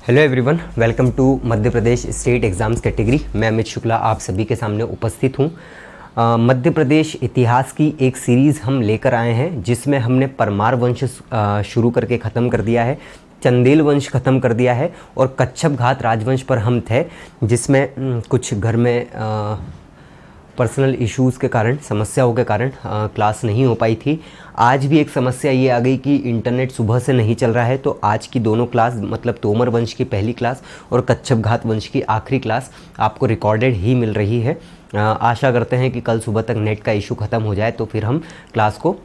Hello everyone, welcome to Madhya Pradesh state exams category. मैं अमित शुक्ला आप सभी के सामने उपस्थित हूँ। मध्य प्रदेश इतिहास की एक सीरीज़ हम लेकर आए हैं जिसमें हमने परमार वंश शुरू करके ख़त्म कर दिया है, चंदेल वंश ख़त्म कर दिया है और कच्छप घात राजवंश पर हम थे, जिसमें कुछ घर में पर्सनल इश्यूज़ के कारण, समस्याओं के कारण क्लास नहीं हो पाई थी। आज भी एक समस्या ये आ गई कि इंटरनेट सुबह से नहीं चल रहा है, तो आज की दोनों क्लास मतलब तोमर वंश की पहली क्लास और कच्छप घात वंश की आखिरी क्लास आपको रिकॉर्डेड ही मिल रही है। आशा करते हैं कि कल सुबह तक नेट का इशू ख़त्म हो जाए तो फिर हम क्लास को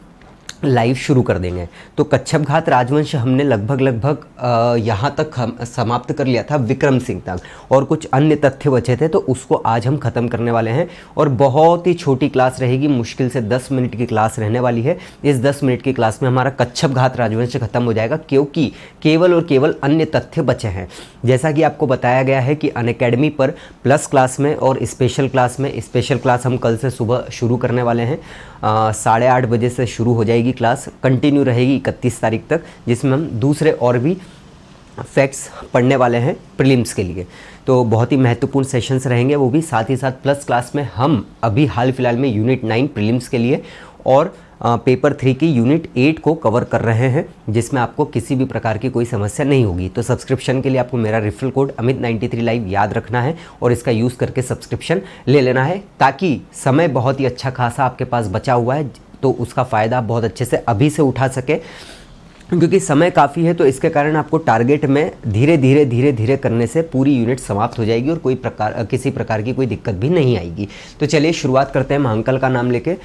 लाइव शुरू कर देंगे। तो कच्छप घात राजवंश हमने लगभग यहाँ तक समाप्त कर लिया था, विक्रम सिंह तक, और कुछ अन्य तथ्य बचे थे तो उसको आज हम ख़त्म करने वाले हैं। और बहुत ही छोटी क्लास रहेगी, मुश्किल से 10 मिनट की क्लास रहने वाली है। इस 10 मिनट की क्लास में हमारा कच्छप घात राजवंश ख़त्म हो जाएगा, क्योंकि केवल और केवल अन्य तथ्य बचे हैं। जैसा कि आपको बताया गया है कि अनअकैडमी पर प्लस क्लास में और स्पेशल क्लास हम कल से सुबह शुरू करने वाले हैं। 8:30 बजे से शुरू हो जाएगी क्लास, कंटिन्यू रहेगी 31 तारीख तक, जिसमें हम दूसरे और भी फैक्ट्स पढ़ने वाले हैं प्रीलिम्स के लिए। तो बहुत ही महत्वपूर्ण सेशंस रहेंगे वो भी। साथ ही साथ प्लस क्लास में हम अभी हाल फिलहाल में यूनिट 9 प्रीलिम्स के लिए और पेपर 3 की यूनिट 8 को कवर कर रहे हैं, जिसमें आपको किसी भी प्रकार की कोई समस्या नहीं होगी। तो सब्सक्रिप्शन के लिए आपको मेरा रेफरल कोड अमित93 लाइव याद रखना है और इसका यूज़ करके सब्सक्रिप्शन ले लेना है, ताकि समय बहुत ही अच्छा खासा आपके पास बचा हुआ है तो उसका फ़ायदा आप बहुत अच्छे से अभी से उठा सके, क्योंकि समय काफ़ी है। तो इसके कारण आपको टारगेट में धीरे धीरे करने से पूरी यूनिट समाप्त हो जाएगी और किसी प्रकार की कोई दिक्कत भी नहीं आएगी। तो चलिए शुरुआत करते हैं महाकाल का नाम लेके।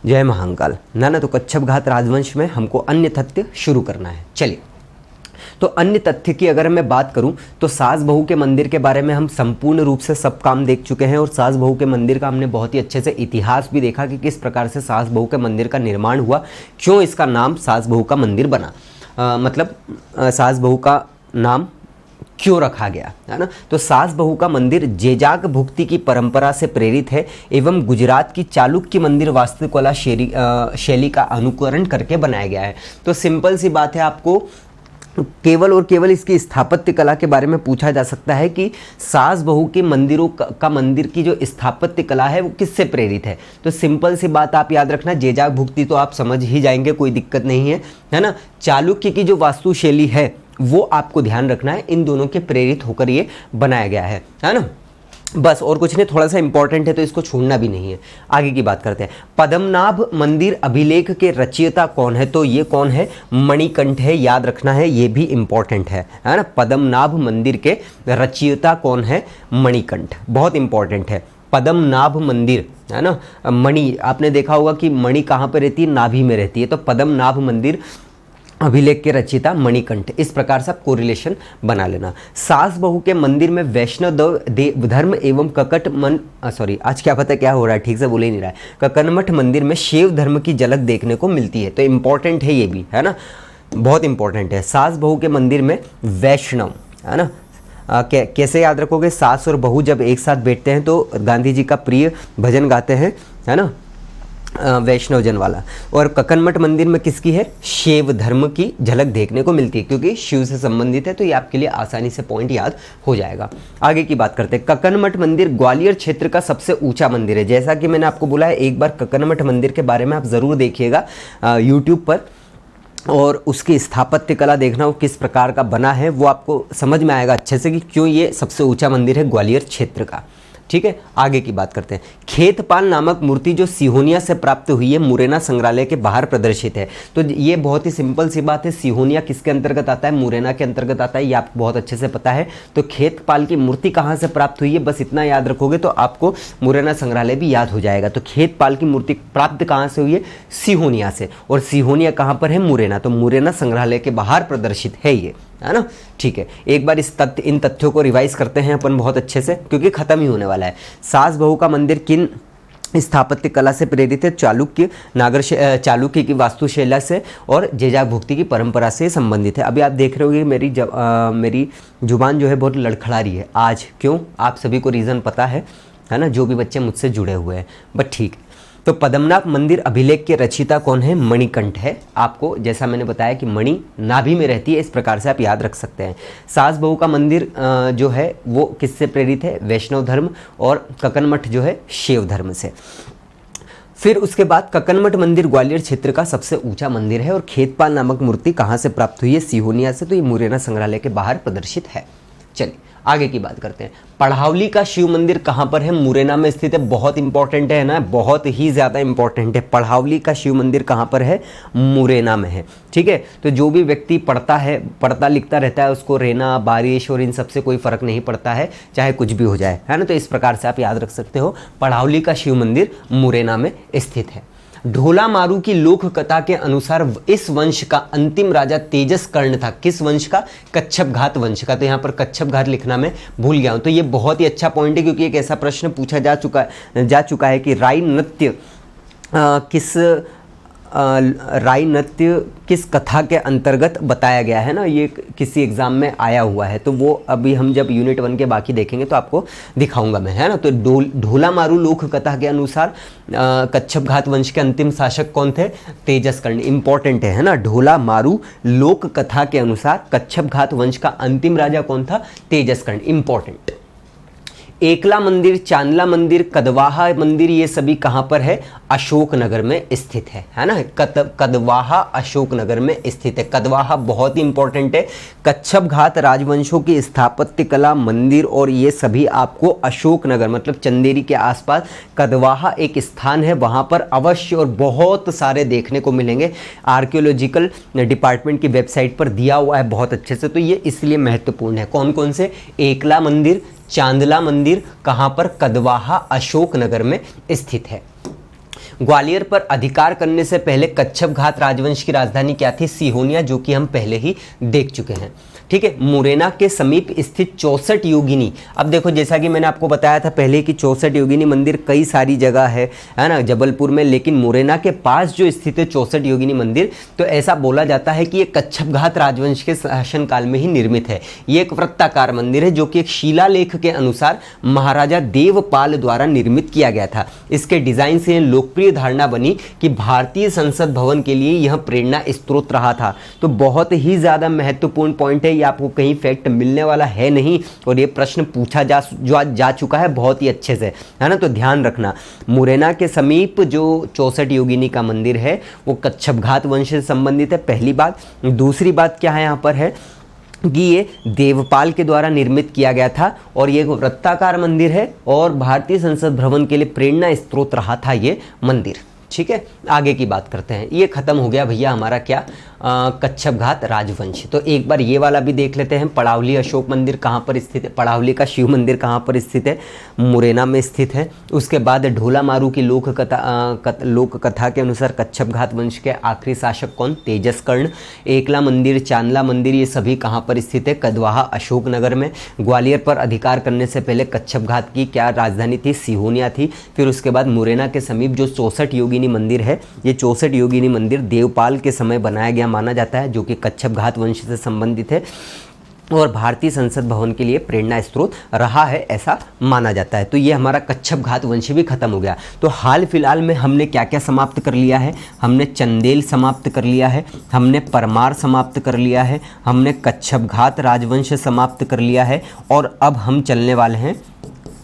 जय महाकाल ना। तो कच्छप घात राजवंश में हमको अन्य तथ्य शुरू करना है। चलिए, तो अन्य तथ्य की अगर मैं बात करूं तो सास बहू के मंदिर के बारे में हम संपूर्ण रूप से सब काम देख चुके हैं और सास बहू के मंदिर का हमने बहुत ही अच्छे से इतिहास भी देखा कि किस प्रकार से सास बहू के मंदिर का निर्माण हुआ, क्यों इसका नाम सास बहू का मंदिर बना, सास बहू का नाम क्यों रखा गया, है ना। तो सास बहू का मंदिर जेजाग भुक्ति की परंपरा से प्रेरित है एवं गुजरात की चालुक्य मंदिर वास्तुकला शैली का अनुकरण करके बनाया गया है। तो सिंपल सी बात है, आपको केवल और केवल इसकी स्थापत्य कला के बारे में पूछा जा सकता है कि सास बहू के मंदिरों का मंदिर की जो स्थापत्य कला है वो किससे प्रेरित है। तो सिंपल सी बात आप याद रखना, जेजाग भुक्ति तो आप समझ ही जाएंगे, कोई दिक्कत नहीं है ना। चालुक्य की जो वास्तु शैली है वो आपको ध्यान रखना है, इन दोनों के प्रेरित होकर ये बनाया गया है ना। बस और कुछ नहीं, थोड़ा सा इंपॉर्टेंट है तो इसको छोड़ना भी नहीं है। आगे की बात करते हैं। पद्मनाभ मंदिर अभिलेख के रचयिता कौन है? तो ये कौन है? मणिकंठ है, याद रखना है, ये भी इंपॉर्टेंट है ना। पद्मनाभ मंदिर के रचयिता कौन है? मणिकंठ, बहुत इंपॉर्टेंट है। पद्मनाभ मंदिर, है ना। मणि, आपने देखा होगा कि मणि कहाँ पर रहती है? नाभि में रहती है। तो पद्मनाभ मंदिर अभिलेख के रचयिता मणिकंठ। इस प्रकार से आप कोरिलेशन बना लेना। सास बहू के मंदिर में वैष्णव धर्म एवं आज क्या पता क्या हो रहा है, ठीक से बोल ही नहीं रहा है। ककनमठ मंदिर में शैव धर्म की झलक देखने को मिलती है। तो इंपॉर्टेंट है ये भी, है ना, बहुत इंपॉर्टेंट है। सास बहू के मंदिर में वैष्णव, है ना। कैसे याद रखोगे? सास और बहू जब एक साथ बैठते हैं तो गांधी जी का प्रिय भजन गाते हैं, है ना, वैष्णव जन वाला। और ककनमठ मंदिर में किसकी है? शैव धर्म की झलक देखने को मिलती है, क्योंकि शिव से संबंधित है। तो ये आपके लिए आसानी से पॉइंट याद हो जाएगा। आगे की बात करते हैं। ककनमठ मंदिर ग्वालियर क्षेत्र का सबसे ऊंचा मंदिर है। जैसा कि मैंने आपको बोला है, एक बार ककनमठ मंदिर के बारे में आप ज़रूर देखिएगा यूट्यूब पर, और उसकी स्थापत्य कला देखना वो किस प्रकार का बना है, वो आपको समझ में आएगा अच्छे से कि क्यों ये सबसे ऊंचा मंदिर है ग्वालियर क्षेत्र का। ठीक है, आगे की बात करते हैं। खेतपाल नामक मूर्ति जो सिहोनिया से प्राप्त हुई है, मुरैना संग्रहालय के बाहर प्रदर्शित है। तो ये बहुत ही सिंपल सी बात है, सिहोनिया किसके अंतर्गत आता है? मुरैना के अंतर्गत आता है, ये आपको बहुत अच्छे से पता है। तो खेतपाल की मूर्ति कहाँ से प्राप्त हुई है, बस इतना याद रखोगे तो आपको मुरैना संग्रहालय भी याद हो जाएगा। तो खेतपाल की मूर्ति प्राप्त कहाँ से हुई है? सिहोनिया से। और सिहोनिया कहाँ पर है? मुरैना। तो मुरैना संग्रहालय के बाहर प्रदर्शित है ये, है ना। ठीक है, एक बार इन तथ्यों को रिवाइज करते हैं अपन बहुत अच्छे से, क्योंकि खत्म ही होने वाला है। सास बहू का मंदिर किन स्थापत्य कला से प्रेरित है? चालुक्य की वास्तुशैला से और जेजाग भुक्ति की परंपरा से संबंधित है। अभी आप देख रहे होंगे मेरी जुबान जो है बहुत लड़खड़ा रही है आज। क्यों? आप सभी को रीज़न पता है ना, जो भी बच्चे मुझसे जुड़े हुए हैं, बट ठीक। तो पद्मनाभ मंदिर अभिलेख के रचयिता कौन है? मणिकंठ है। आपको जैसा मैंने बताया कि मणि नाभि में रहती है, इस प्रकार से आप याद रख सकते हैं। सास बहू का मंदिर जो है वो किससे प्रेरित है? वैष्णव धर्म, और ककनमठ जो है शैव धर्म से। फिर उसके बाद ककनमठ मंदिर ग्वालियर क्षेत्र का सबसे ऊंचा मंदिर है, और खेतपाल नामक मूर्ति कहाँ से प्राप्त हुई है? सिहोनिया से। तो ये मुरैना संग्रहालय के बाहर प्रदर्शित है। चलिए आगे की बात करते हैं। पढ़ावली का शिव मंदिर कहाँ पर है? मुरैना में स्थित है। बहुत इंपॉर्टेंट है ना, बहुत ही ज़्यादा इंपॉर्टेंट है। पढ़ावली का शिव मंदिर कहाँ पर है? मुरैना में है। ठीक है, तो जो भी व्यक्ति पढ़ता है, पढ़ता लिखता रहता है, उसको रेना, बारिश और इन सबसे कोई फर्क नहीं पड़ता है, चाहे कुछ भी हो जाए, है ना। तो इस प्रकार से आप याद रख सकते हो, पढ़ावली का शिव मंदिर मुरैना में स्थित है। ढोला मारू की लोक कथा के अनुसार इस वंश का अंतिम राजा तेजस कर्ण था। किस वंश का? कच्छप घात वंश का। तो यहाँ पर कच्छप घात लिखना मैं भूल गया हूँ। तो ये बहुत ही अच्छा पॉइंट है, क्योंकि एक ऐसा प्रश्न पूछा जा चुका है कि राई नृत्य किस कथा के अंतर्गत बताया गया है ना, ये किसी एग्जाम में आया हुआ है। तो वो अभी हम जब यूनिट 1 के बाकी देखेंगे तो आपको दिखाऊंगा मैं, है ना। तो ढोला मारू लोक कथा के अनुसार कच्छप घात वंश के अंतिम शासक कौन थे? तेजस कर्ण। इंपॉर्टेंट है ना। ढोला मारू लोक कथा के अनुसार कच्छप घात वंश का अंतिम राजा कौन था? तेजस कर्ण। इंपॉर्टेंट। एकला मंदिर, चांदला मंदिर, कदवाहा मंदिर, ये सभी कहाँ पर है? अशोकनगर में स्थित है ना। कदवाहा अशोकनगर में स्थित है। कदवाहा बहुत ही इंपॉर्टेंट है। कच्छप घात राजवंशों की स्थापत्य कला, मंदिर और ये सभी आपको अशोकनगर मतलब चंदेरी के आसपास कदवाहा एक स्थान है, वहाँ पर अवश्य और बहुत सारे देखने को मिलेंगे। आर्कियोलॉजिकल डिपार्टमेंट की वेबसाइट पर दिया हुआ है बहुत अच्छे से, तो ये इसलिए महत्वपूर्ण है। कौन कौन से? एकला मंदिर, चांदला मंदिर, कहां पर? कदवाहा अशोकनगर में स्थित है। ग्वालियर पर अधिकार करने से पहले कच्छप घात राजवंश की राजधानी क्या थी? सिहोनिया, जो कि हम पहले ही देख चुके हैं। ठीक है। मुरैना के समीप स्थित 64 योगिनी, अब देखो जैसा कि मैंने आपको बताया था पहले कि 64 योगिनी मंदिर कई सारी जगह है ना, जबलपुर में, लेकिन मुरैना के पास जो स्थित है 64 योगिनी मंदिर, तो ऐसा बोला जाता है कि ये कच्छप घात राजवंश के शासनकाल में ही निर्मित है। ये एक वृत्ताकार मंदिर है, जो कि एक शिलालेख के अनुसार महाराजा देवपाल द्वारा निर्मित किया गया था। इसके डिजाइन से लोकप्रिय धारणा बनी कि भारतीय संसद भवन के लिए यह प्रेरणा स्रोत रहा था। तो बहुत ही ज्यादा महत्वपूर्ण पॉइंट है, ये आपको कहीं फैक्ट मिलने वाला है नहीं, और ये प्रश्न पूछा जा चुका है बहुत ही अच्छे से, है ना। तो ध्यान रखना, मुरैना के समीप जो 64 योगिनी का मंदिर है वो कच्छप घात वंश से संबंधित है, पहली बात। दूसरी बात क्या है यहाँ पर है कि ये देवपाल के द्वारा निर्मित किया गया था, और ये वृत्ताकार मंदिर है, और भारतीय संसद भवन के लिए प्रेरणा स्रोत रहा था ये मंदिर। ठीक है, आगे की बात करते हैं। ये खत्म हो गया भैया हमारा क्या, कच्छप घात राजवंश। तो एक बार ये वाला भी देख लेते हैं। पड़ावली अशोक मंदिर कहाँ पर स्थित है? पड़ावली का शिव मंदिर कहाँ पर स्थित है? मुरैना में स्थित है। उसके बाद ढोला मारू की लोक कथा के अनुसार कच्छप घात वंश के आखिरी शासक कौन? तेजस कर्ण। एकला मंदिर, चांदला मंदिर, ये सभी कहाँ पर स्थित है? कदवाहा अशोकनगर में। ग्वालियर पर अधिकार करने से पहले कच्छप घात की क्या राजधानी थी? सिहोनिया थी। फिर उसके बाद मुरैना के समीप जो 64 योगिनी मंदिर है, ये 64 योगिनी मंदिर देवपाल के समय बनाया गया माना जाता है, जो कि कच्छप घात वंश से संबंधित है और भारतीय संसद भवन के लिए प्रेरणा स्रोत रहा है, ऐसा माना जाता है। तो ये हमारा कच्छप घात वंश भी खत्म हो गया। तो हाल फिलहाल में हमने क्या क्या समाप्त कर लिया है? हमने चंदेल समाप्त कर लिया है, हमने परमार समाप्त कर लिया है, हमने कच्छप घात राजवंश समाप्त कर लिया है, और अब हम चलने वाले हैं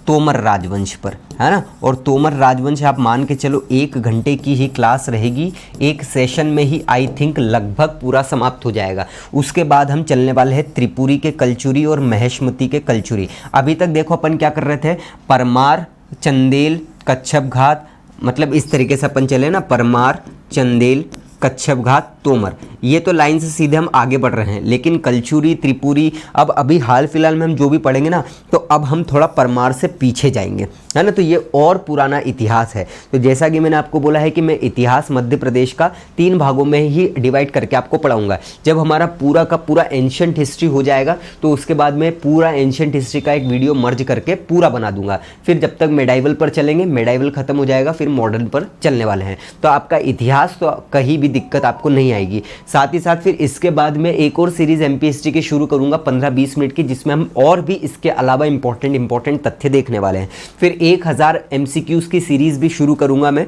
तोमर राजवंश पर, है ना। और तोमर राजवंश आप मान के चलो 1 घंटे की ही क्लास रहेगी, एक सेशन में ही आई थिंक लगभग पूरा समाप्त हो जाएगा। उसके बाद हम चलने वाले हैं त्रिपुरी के कलचुरी और महेशमती के कलचुरी। अभी तक देखो अपन क्या कर रहे थे, परमार, चंदेल, कच्छप घात, मतलब इस तरीके से अपन चले ना, परमार, चंदेल, कच्छप घात, तोमर, ये तो लाइन से सीधे हम आगे बढ़ रहे हैं। लेकिन कलचुरी, त्रिपुरी, अब अभी हाल फिलहाल में हम जो भी पढ़ेंगे ना, तो अब हम थोड़ा परमार से पीछे जाएंगे, है ना। तो ये और पुराना इतिहास है। तो जैसा कि मैंने आपको बोला है कि मैं इतिहास मध्य प्रदेश का 3 भागों में ही डिवाइड करके आपको पढ़ाऊंगा। जब हमारा पूरा का पूरा एंशिएंट हिस्ट्री हो जाएगा, तो उसके बाद में पूरा एंशिएंट हिस्ट्री का एक वीडियो मर्ज करके पूरा बना दूंगा। फिर जब तक मेडाइवल पर चलेंगे, मेडाइवल खत्म हो जाएगा, फिर मॉडर्न पर चलने वाले हैं। तो आपका इतिहास तो कहीं भी दिक्कत आपको नहीं आएगी। साथ ही साथ फिर इसके बाद में एक और सीरीज एमपी हिस्ट्री की शुरू करूंगा 15-20 मिनट की, जिसमें हम और भी इसके अलावा इंपॉर्टेंट तथ्य देखने वाले हैं। फिर 1000 एमसीक्यूज की सीरीज भी शुरू करूंगा मैं,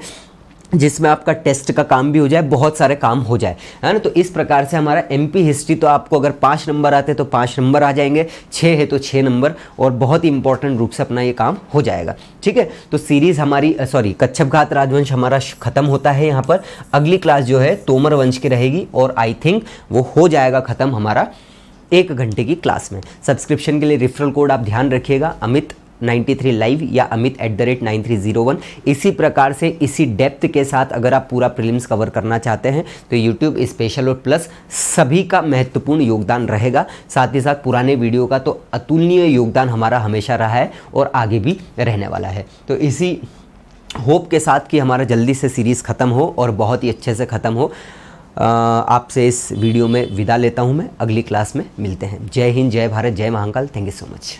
जिसमें आपका टेस्ट का काम भी हो जाए, बहुत सारे काम हो जाए, है ना। तो इस प्रकार से हमारा एमपी हिस्ट्री तो आपको अगर 5 नंबर आते तो 5 नंबर आ जाएंगे, 6 है तो 6 नंबर, और बहुत ही इंपॉर्टेंट रूप से अपना ये काम हो जाएगा, ठीक है। तो सीरीज़ हमारी कच्छप घात राजवंश हमारा ख़त्म होता है यहाँ पर। अगली क्लास जो है तोमर वंश की रहेगी, और आई थिंक वो हो जाएगा ख़त्म हमारा 1 घंटे की क्लास में। सब्सक्रिप्शन के लिए रेफरल कोड आप ध्यान रखिएगा, अमित 93 लाइव या amit@9301। इसी प्रकार से इसी डेप्थ के साथ अगर आप पूरा प्रीलिम्स कवर करना चाहते हैं तो यूट्यूब स्पेशल और प्लस सभी का महत्वपूर्ण योगदान रहेगा। साथ ही साथ पुराने वीडियो का तो अतुलनीय योगदान हमारा हमेशा रहा है और आगे भी रहने वाला है। तो इसी होप के साथ कि हमारा जल्दी से सीरीज़ ख़त्म हो और बहुत ही अच्छे से ख़त्म हो, आपसे इस वीडियो में विदा लेता हूँ मैं। अगली क्लास में मिलते हैं। जय हिंद, जय भारत, जय Mahakal. Thank you so much.